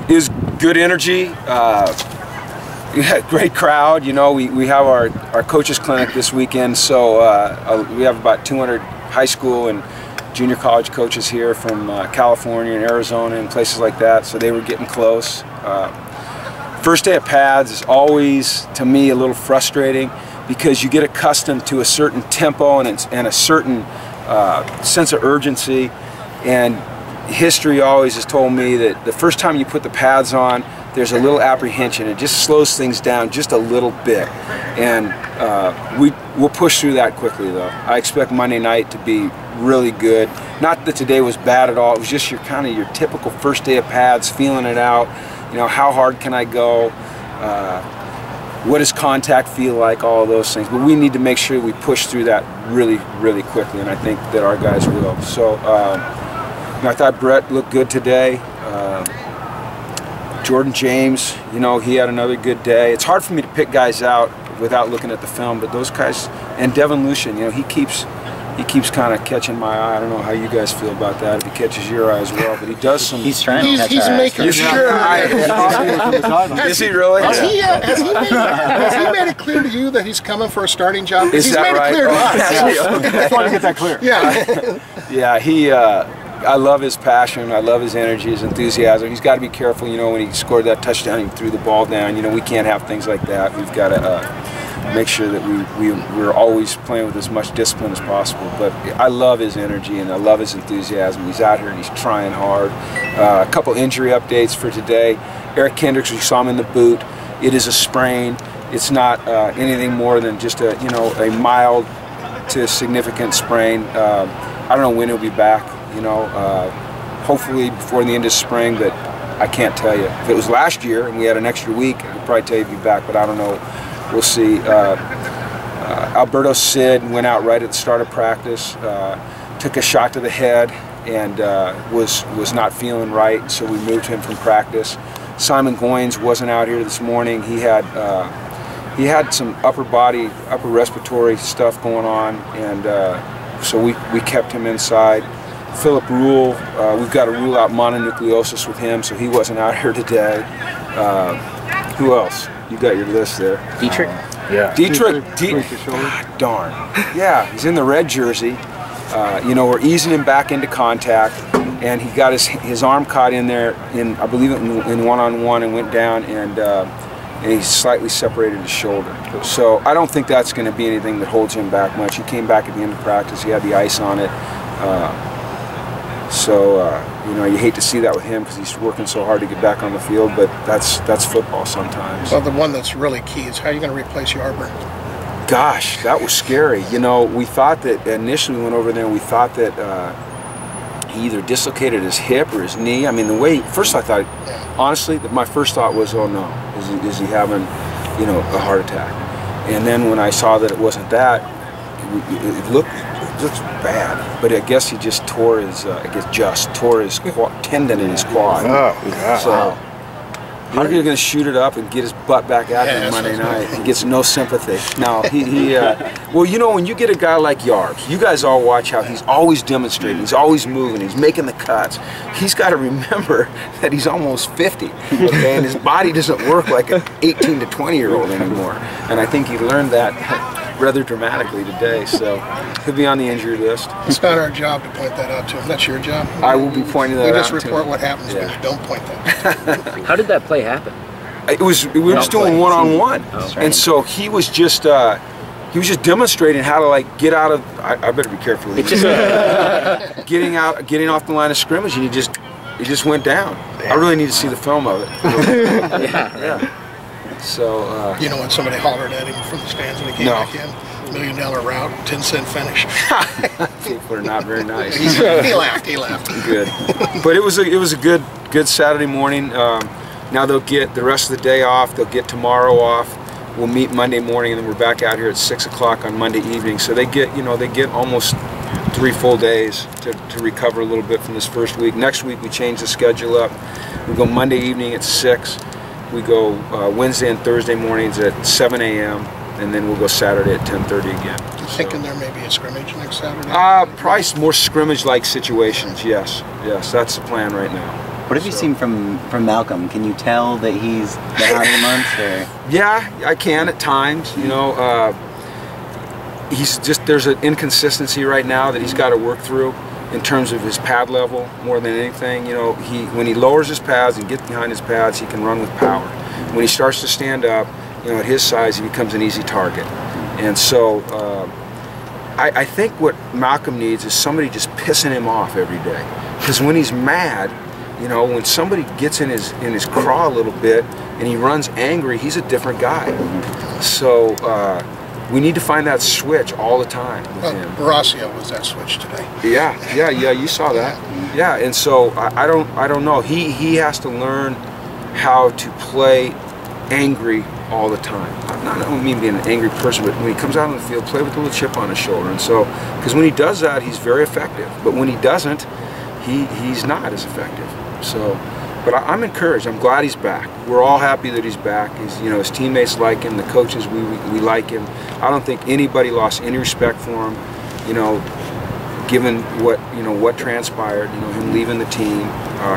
It was good energy. We had a great crowd. You know, we have our coaches clinic this weekend, so we have about 200 high school and junior college coaches here from California and Arizona and places like that, so they were getting close. First day of pads is always, to me, a little frustrating because you get accustomed to a certain tempo and a certain sense of urgency, and history always has told me that the first time you put the pads on, there's a little apprehension. It just slows things down just a little bit, and we'll push through that quickly though. I expect Monday night to be really good. Not that today was bad at all. It was just your kind of your typical first day of pads, feeling it out. You know, how hard can I go? What does contact feel like? All of those things. But we need to make sure we push through that really, really quickly, and I think that our guys will. So I thought Brett looked good today. Jordan James, you know, he had another good day. It's hard for me to pick guys out without looking at the film, but those guys, and Devin Lucian, you know, he keeps kind of catching my eye. I don't know how you guys feel about that, if he catches your eye as well, but he does some... He's trying to catch He's making sure. Is he really? Has he made it clear to you that he's coming for a starting job? Is he's that made right? it clear to us. I just want to get that clear. Yeah. Yeah, I love his passion, I love his energy, his enthusiasm. He's got to be careful, you know, when he scored that touchdown, he threw the ball down. You know, we can't have things like that. We've got to make sure that we're always playing with as much discipline as possible. But I love his energy and I love his enthusiasm. He's out here and he's trying hard. A couple injury updates for today. Eric Kendricks, we saw him in the boot. It is a sprain. It's not anything more than just a mild to significant sprain. I don't know when he'll be back. You know, hopefully before the end of spring, but I can't tell you. If it was last year and we had an extra week, I could probably tell you he'd be back, but I don't know. We'll see. Alberto Sid went out right at the start of practice, took a shot to the head, and was not feeling right, so we moved him from practice. Simon Goins wasn't out here this morning. He had some upper respiratory stuff going on, and so we kept him inside. Philip Rule, we've got to rule out mononucleosis with him, so he wasn't out here today. Who else? You got your list there. Dietrich? Yeah. Dietrich. Darn. Yeah, he's in the red jersey. You know, we're easing him back into contact, and he got his arm caught in there, I believe in one-on-one, and went down, and he slightly separated his shoulder. So I don't think that's going to be anything that holds him back much. He came back at the end of practice. He had the ice on it. You know, you hate to see that with him because he's working so hard to get back on the field, but that's football sometimes. Well, the one that's really key is how are you going to replace Yarborough? Gosh, that was scary. You know, we thought that initially we went over there and we thought that he either dislocated his hip or his knee. I mean, first I thought, honestly, my first thought was, oh no, is he having, you know, a heart attack? And then when I saw that it wasn't that, it looked bad, but I guess he just tore his tendon in his quad. Oh, yeah. So we're going to shoot it up and get his butt back out here Monday night. He gets no sympathy. No, well, you know, when you get a guy like Yarbs, you guys all watch how he's always demonstrating, he's always moving, he's making the cuts. He's got to remember that he's almost 50, okay, and his body doesn't work like an 18 to 20-year-old anymore. And I think he learned that rather dramatically today, so he'll be on the injury list. It's not our job to point that out to him. That's your job. I will be pointing that out. We just report what happens when you don't point that out. How did that play happen? We were just doing one-on-one, and so he was just demonstrating how to like get out of. I better be careful. Getting off the line of scrimmage, and he just went down. I really need to see the film of it. Yeah. So you know when somebody hollered at him from the stands when he came back in? $1 million route, 10-cent finish. People are not very nice. He laughed. Good, but it was a good Saturday morning. Now they'll get the rest of the day off. They'll get tomorrow off. We'll meet Monday morning, and then we're back out here at 6 o'clock on Monday evening. So they get almost 3 full days to recover a little bit from this first week. Next week we change the schedule up. We go Monday evening at 6. We go Wednesday and Thursday mornings at 7 a.m. and then we'll go Saturday at 10:30 again. You thinking there may be a scrimmage next Saturday? Probably more scrimmage-like situations. Yes, that's the plan right now. What have you seen from Malcolm? Can you tell that he's been out of months? Or? Yeah, I can at times. You know, there's an inconsistency right now that he's got to work through in terms of his pad level more than anything. You know, when he lowers his pads and gets behind his pads, he can run with power. When he starts to stand up, you know, at his size, he becomes an easy target. And so I think what Malcolm needs is somebody just pissing him off every day. Because when he's mad, you know, when somebody gets in his craw a little bit and he runs angry, he's a different guy. So we need to find that switch all the time with him. Horacio was that switch today. Yeah, you saw that. Yeah, and so I don't know. He has to learn how to play angry all the time. I don't mean being an angry person, but when he comes out on the field, play with a little chip on his shoulder. And so, because when he does that, he's very effective. But when he doesn't, he's not as effective. So, but I'm encouraged. I'm glad he's back. We're all happy that he's back. You know, his teammates like him, the coaches, we like him. I don't think anybody lost any respect for him. You know, given what transpired. You know, him leaving the team,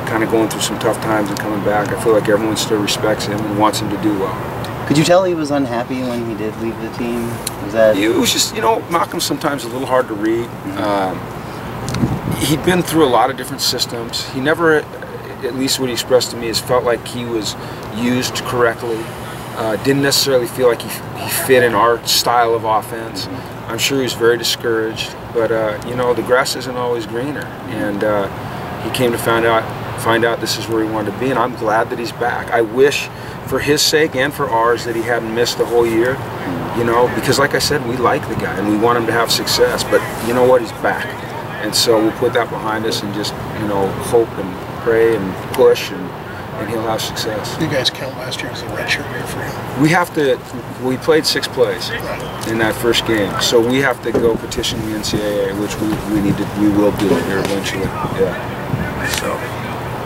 kind of going through some tough times and coming back. I feel like everyone still respects him and wants him to do well. Could you tell he was unhappy when he did leave the team? Was that? It was just, you know, Malcolm's sometimes a little hard to read. He'd been through a lot of different systems. He never, at least what he expressed to me, has felt like he was used correctly. Didn't necessarily feel like he fit in our style of offense. I'm sure he was very discouraged, but you know, the grass isn't always greener, and he came to find out this is where he wanted to be, and I'm glad that he's back. I wish, for his sake and for ours, that he hadn't missed the whole year, you know, because like I said, we like the guy and we want him to have success, but you know what, he's back. And so we'll put that behind us and just, you know, hope and pray and push, and he'll have success. You guys count last year as a redshirt year for him? We have to, we played 6 plays in that first game, so we have to go petition the NCAA, which we will do here eventually. Yeah. So.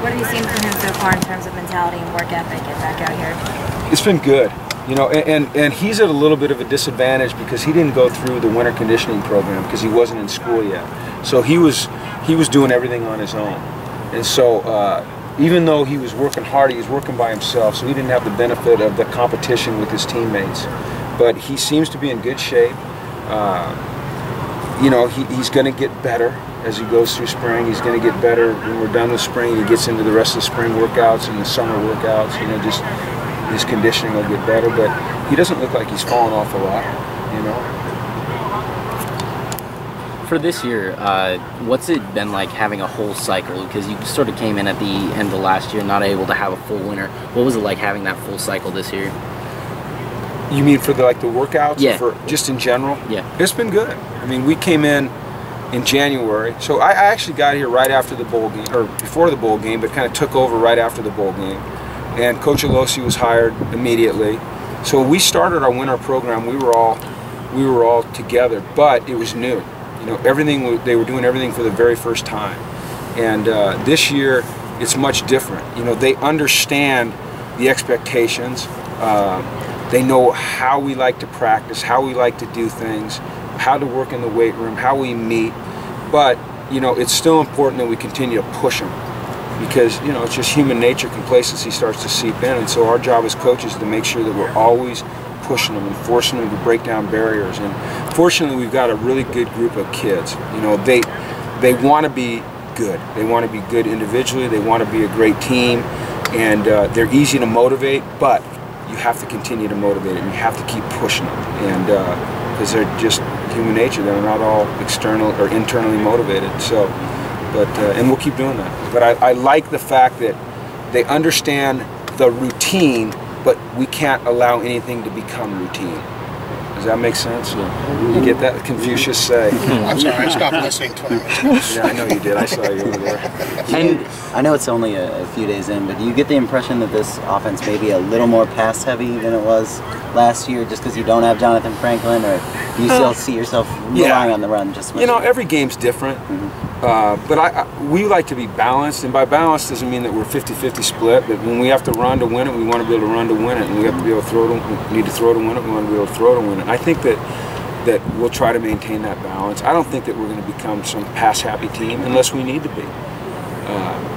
What have you seen from him so far in terms of mentality and work ethic and back out here? It's been good. You know, and he's at a little bit of a disadvantage because he didn't go through the winter conditioning program because he wasn't in school yet. So he was doing everything on his own. And so even though he was working hard, he was working by himself, so he didn't have the benefit of the competition with his teammates. But he seems to be in good shape. You know, he's going to get better as he goes through spring. He's going to get better when we're done with spring. He gets into the rest of the spring workouts and the summer workouts. You know, just his conditioning will get better. But he doesn't look like he's fallen off a lot, you know. For this year, what's it been like having a whole cycle? Because you sort of came in at the end of last year, not able to have a full winter. What was it like having that full cycle this year? You mean for the workouts? Yeah. Or for just in general? Yeah. It's been good. I mean, we came in January, so I actually got here right after the bowl game, or before the bowl game, but kind of took over right after the bowl game. And Coach Alosi was hired immediately. So when we started our winter program, we were all together, but it was new. You know, they were doing everything for the very first time. And this year, it's much different. You know, they understand the expectations. They know how we like to practice, how we like to do things, how to work in the weight room, how we meet. But, you know, it's still important that we continue to push them because, you know, it's just human nature. Complacency starts to seep in. And so our job as coaches is to make sure that we're always pushing them and forcing them to break down barriers. And fortunately, we've got a really good group of kids. You know, they want to be good. They want to be good individually. They want to be a great team, and they're easy to motivate. But you have to continue to motivate them. You have to keep pushing them, and because they're just human nature. They're not all external or internally motivated. So, but and we'll keep doing that. But I like the fact that they understand the routine, but we can't allow anything to become routine. Does that make sense? Yeah. You get that? Confucius say. I'm sorry, I stopped listening 20 minutes ago. Yeah, I know you did. I saw you over there. And I know it's only a few days in, but do you get the impression that this offense may be a little more pass heavy than it was last year just because you don't have Jonathan Franklin, or do you still see yourself relying on the run just much? You know, every game's different. But we like to be balanced, and by balanced doesn't mean that we're 50-50 split, but when we have to run to win it, we want to be able to run to win it, and we have to be able to throw to, we need to throw to win it, we want to be able to throw to win it. I think that we'll try to maintain that balance. I don't think that we're going to become some pass-happy team unless we need to be.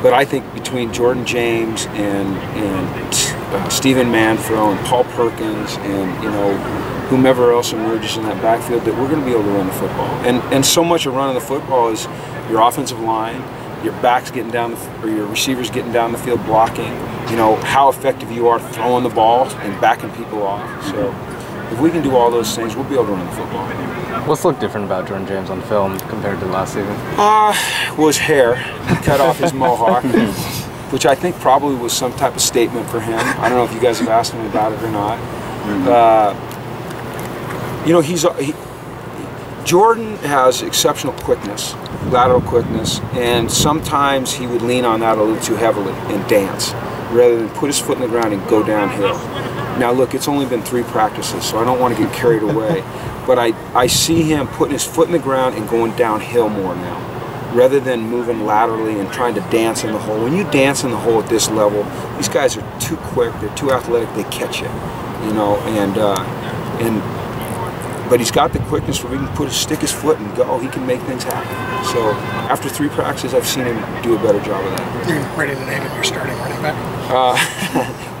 But I think between Jordan James and Stephen Manfro and Paul Perkins and whomever else emerges in that backfield, that we're going to be able to run the football. And so much of running the football is your offensive line, your backs getting down, or your receivers getting down the field blocking. How effective you are throwing the ball and backing people off. So if we can do all those things, we'll be able to run the football. What's looked different about Jordan James on film compared to last season? Well, his hair. He cut off his mohawk, which I think probably was some type of statement for him. I don't know if you guys have asked him about it or not. Jordan has exceptional quickness, lateral quickness, and sometimes he would lean on that a little too heavily and dance, rather than put his foot in the ground and go downhill. Now look, it's only been 3 practices, so I don't want to get carried away, but I see him putting his foot in the ground and going downhill more now, rather than moving laterally and trying to dance in the hole. When you dance in the hole at this level, these guys are too quick, they're too athletic, they catch you, but he's got the quickness where he can stick his foot and go. He can make things happen. So after 3 practices, I've seen him do a better job of that. You're ready to name him your starting running back?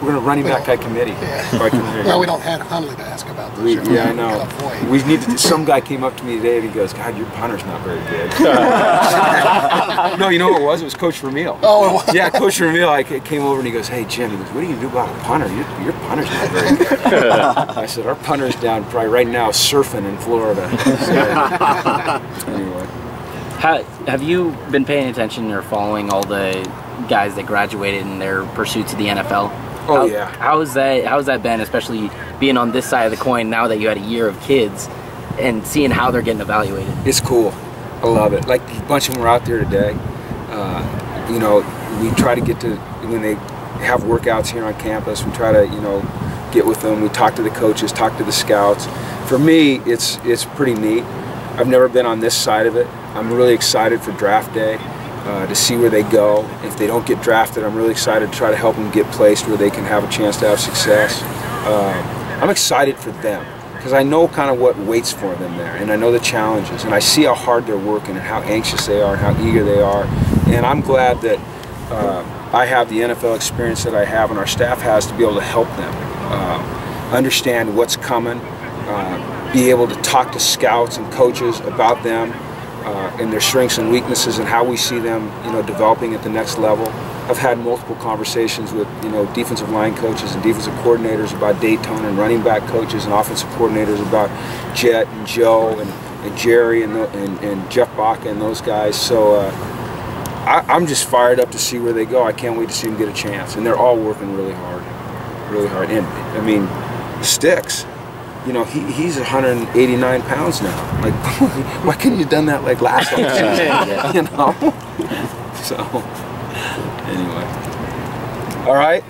We're going to running back by committee. Yeah. Well, we don't have Hundley to ask about this. Yeah, I know. We need to. Some guy came up to me today and he goes, "God, your punter's not very good." No, you know what it was? It was Coach Vermeil. Oh, it was? Yeah, Coach Vermeil. I came over and he goes, "Hey, Jim," he goes, "what are you going to do about a punter? Your punter's not very good." I said, "Our punter's down probably right now surfing in Florida." So, anyway. Have you been paying attention or following all the guys that graduated in their pursuits of the NFL? Yeah. How's that been, especially being on this side of the coin now that you had a year of kids and seeing how they're getting evaluated? It's cool. I love it. Like a bunch of them were out there today. We try to get to, when they have workouts here on campus, we try to, get with them. We talk to the coaches, talk to the scouts. For me, it's pretty neat. I've never been on this side of it. I'm really excited for draft day. To see where they go. If they don't get drafted, I'm really excited to try to help them get placed where they can have a chance to have success. I'm excited for them because I know kind of what waits for them there, and I know the challenges, and I see how hard they're working and how anxious they are and how eager they are. And I'm glad that I have the NFL experience that I have and our staff has to be able to help them understand what's coming, be able to talk to scouts and coaches about them, and their strengths and weaknesses and how we see them, developing at the next level. I've had multiple conversations with, defensive line coaches and defensive coordinators about Daytona, and running back coaches and offensive coordinators about Jet and Joe and Jerry and Jeff Baca and those guys. So I'm just fired up to see where they go. I can't wait to see them get a chance. And they're all working really hard, really hard. And I mean, Sticks. He's 189 pounds now. Like, why couldn't you have done that like last season? So, anyway. All right.